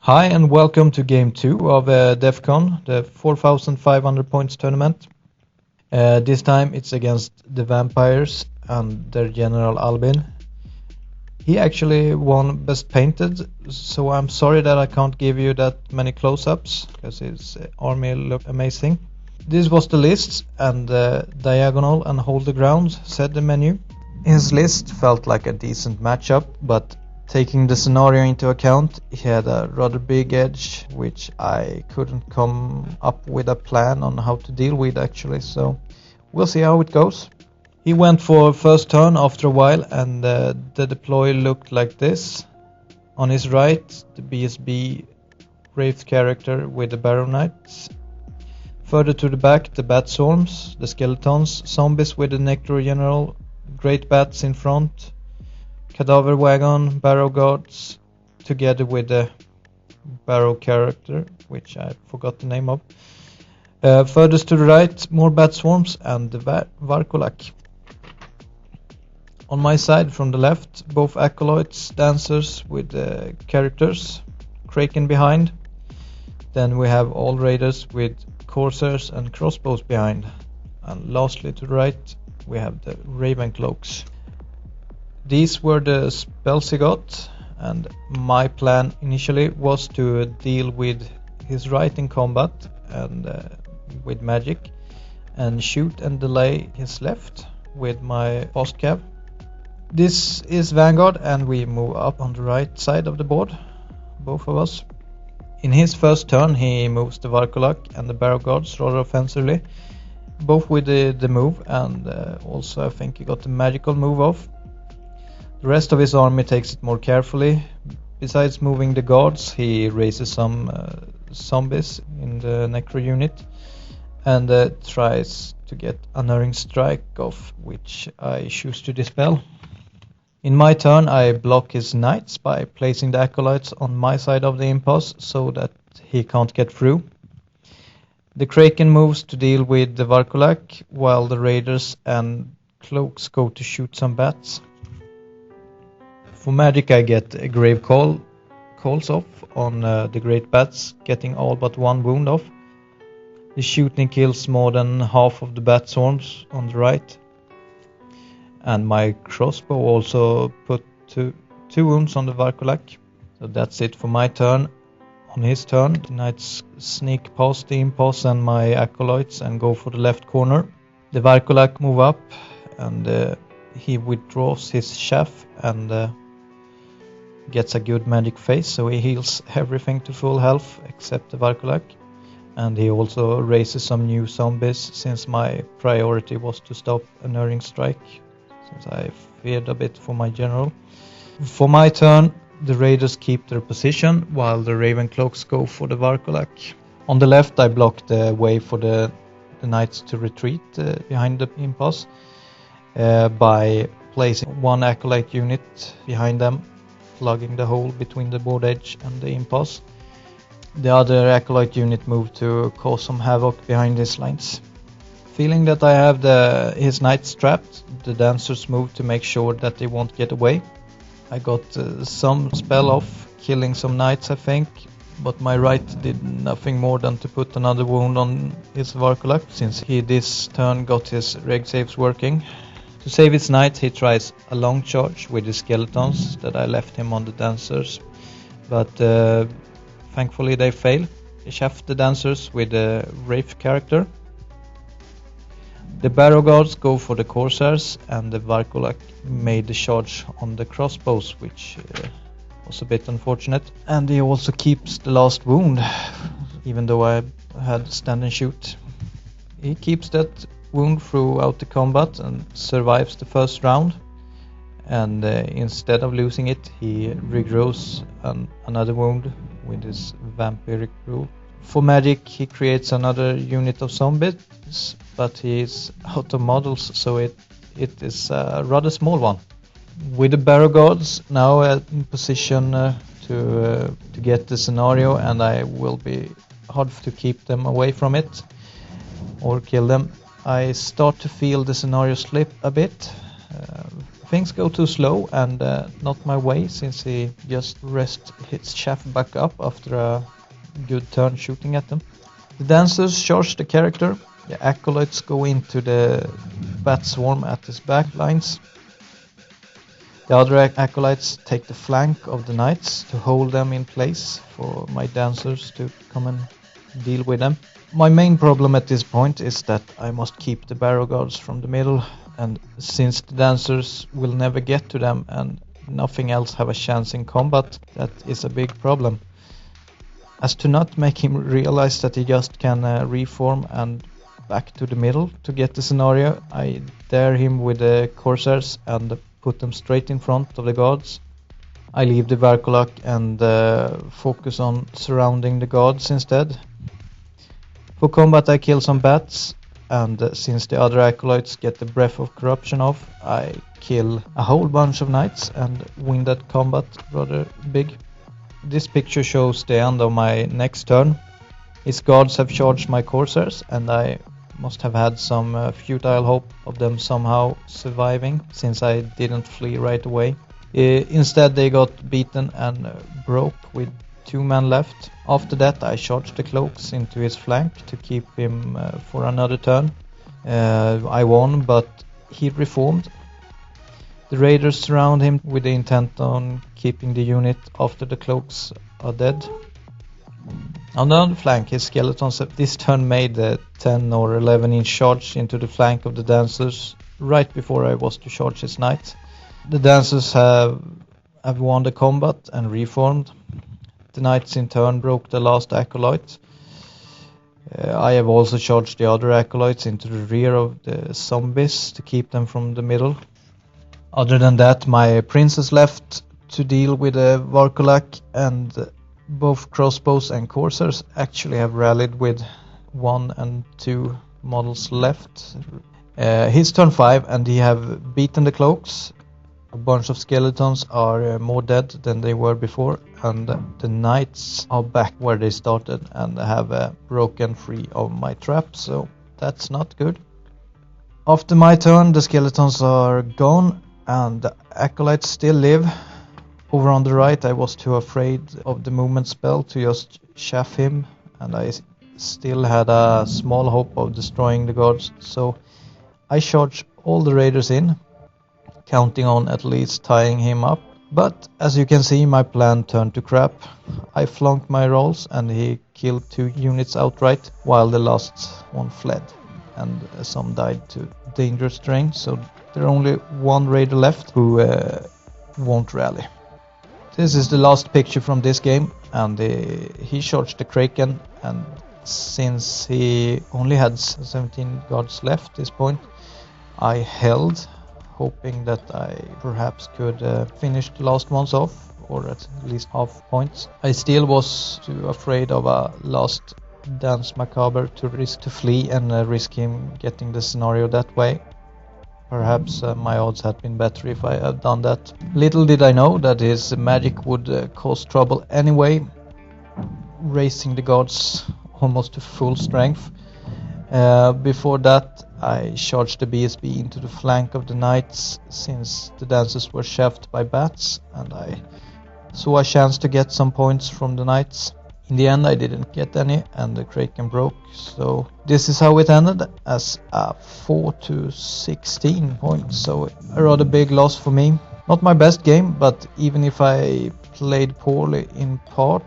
Hi and welcome to Game 2 of Defcon, the 4,500 points tournament. This time it's against the Vampires and their General Albin. He actually won Best Painted, so I'm sorry that I can't give you that many close-ups, because his army looked amazing. This was the list, and Diagonal and Hold the Ground said the menu. His list felt like a decent matchup, but taking the scenario into account, he had a rather big edge, which I couldn't come up with a plan on how to deal with actually, so we'll see how it goes. He went for first turn after a while, and the deploy looked like this. On his right, the BSB Wraith character with the Barrow Knights. Further to the back, the Bat Swarms, the Skeletons, Zombies with the Necro General, Great Bats in front, Cadaver Wagon, Barrow Guards, together with the Barrow character, which I forgot the name of. Furthest to the right, more Bat Swarms and the Varkolak. On my side, from the left, both Acolytes, Dancers with characters, Kraken behind. Then we have all Raiders with Corsairs and Crossbows behind. And lastly to the right, we have the Ravencloaks. These were the spells he got, and my plan initially was to deal with his right in combat and with magic, and shoot and delay his left with my fast cav. This is Vanguard, and we move up on the right side of the board, both of us. In his first turn he moves the Varkolak and the Barrow Guards rather offensively, both with the move, and also I think he got the magical move off. The rest of his army takes it more carefully. Besides moving the guards, he raises some zombies in the Necro unit and tries to get Unerring Strike off, which I choose to dispel. In my turn I block his knights by placing the Acolytes on my side of the impasse so that he can't get through. The Kraken moves to deal with the Varkolak, while the Raiders and Cloaks go to shoot some bats. For magic I get a Grave Calls off on the Great Bats, getting all but one wound off. The shooting kills more than half of the Bat Swarms on the right. And my crossbow also put two wounds on the Varkolak. So that's it for my turn. On his turn, the Knights sneak past the impasse and my Acolytes and go for the left corner. The Varkolak move up, and he withdraws his chaff and gets a good magic phase, so he heals everything to full health except the Varkolak. And he also raises some new zombies, since my priority was to stop Unerring Strike, since I feared a bit for my general. For my turn, the Raiders keep their position, while the Ravencloaks go for the Varkolak. On the left I block the way for the Knights to retreat behind the impasse by placing one Acolyte unit behind them, plugging the hole between the board edge and the impasse. The other Acolyte unit moved to cause some havoc behind his lines. Feeling that I have his knights trapped, the Dancers move to make sure that they won't get away. I got some spell off, killing some knights I think, but my right did nothing more than to put another wound on his Varkolak, since he this turn got his reg saves working. To save his knight, he tries a long charge with the Skeletons that I left him on the Dancers, but thankfully they fail. He shaft the Dancers with the Wraith character. The Barrow Guards go for the Corsairs, and the Varkolak made the charge on the crossbows, which was a bit unfortunate. And he also keeps the last wound, even though I had stand and shoot. He keeps that wound throughout the combat and survives the first round, and instead of losing it he regrows another wound with his vampiric rule. For magic he creates another unit of zombies, but he is out of models, so it is a rather small one. With the Barrow Guards now in position to get the scenario, and I will be hard to keep them away from it or kill them. I start to feel the scenario slip a bit. Things go too slow and not my way, since he just rests his shaft back up after a good turn shooting at them. The dancers charge the character. The acolytes go into the bat swarm at his back lines. The other acolytes take the flank of the knights to hold them in place for my dancers to come and deal with them. My main problem at this point is that I must keep the barrow guards from the middle, and since the dancers will never get to them and nothing else have a chance in combat, that is a big problem. As to not make him realize that he just can reform and back to the middle to get the scenario, I dare him with the corsairs and put them straight in front of the guards. I leave the Varkolak and focus on surrounding the guards instead. For combat I kill some bats, and since the other acolytes get the breath of corruption off, I kill a whole bunch of knights and win that combat rather big. This picture shows the end of my next turn. His guards have charged my corsairs, and I must have had some futile hope of them somehow surviving, since I didn't flee right away. Instead they got beaten and broke with 2 men left. After that I charged the cloaks into his flank to keep him for another turn. I won, but he reformed. The raiders surround him with the intent on keeping the unit after the cloaks are dead. On the other flank, his skeletons this turn made a 10 or 11 inch charge into the flank of the dancers right before I was to charge his knight. The dancers have won the combat and reformed. The knights in turn broke the last acolyte. I have also charged the other acolytes into the rear of the zombies to keep them from the middle. Other than that, my princess left to deal with the Varkolak, and both crossbows and corsairs actually have rallied with 1 and 2 models left. His turn 5 and he have beaten the cloaks. A bunch of skeletons are more dead than they were before, and the knights are back where they started and have broken free of my trap, so that's not good. After my turn the skeletons are gone and the acolytes still live. Over on the right I was too afraid of the movement spell to just chaff him, and I still had a small hope of destroying the guards, so I charged all the raiders in, counting on at least tying him up. But as you can see, my plan turned to crap. I flunked my rolls and he killed 2 units outright, while the last one fled, and some died to dangerous terrain, so there are only 1 raider left who won't rally. This is the last picture from this game, and he charged the Kraken, and since he only had 17 guards left at this point, I held, hoping that I perhaps could finish the last ones off, or at least half points. I still was too afraid of a last dance macabre to risk to flee and risk him getting the scenario that way. Perhaps my odds had been better if I had done that. Little did I know that his magic would cause trouble anyway, raising the guards almost to full strength. Before that I charged the BSB into the flank of the knights, since the dancers were chaffed by bats, and I saw a chance to get some points from the knights. In the end I didn't get any, and the Kraken broke, so this is how it ended, as a 4-16 points, so a rather big loss for me. Not my best game, but even if I played poorly in part,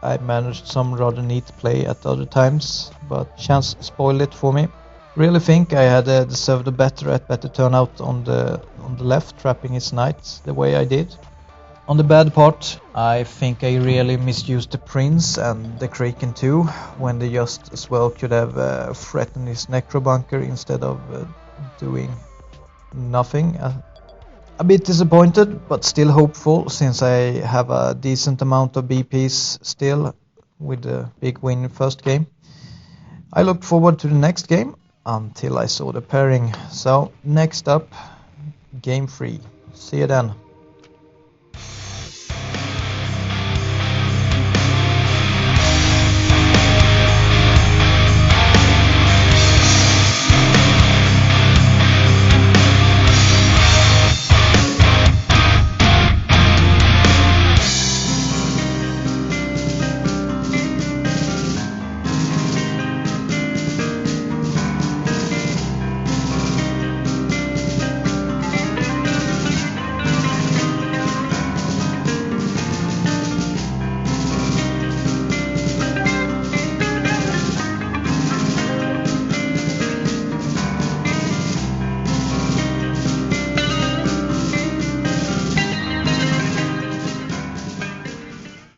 I managed some rather neat play at other times, but chance spoiled it for me. Really think I had deserved a better turnout on the left, trapping his knights the way I did. On the bad part, I think I really misused the Prince and the Kraken too, when they just as well could have threatened his Necrobunker instead of doing nothing. A bit disappointed, but still hopeful, since I have a decent amount of BPs still with the big win first game. I looked forward to the next game until I saw the pairing. So next up, game 3. See you then.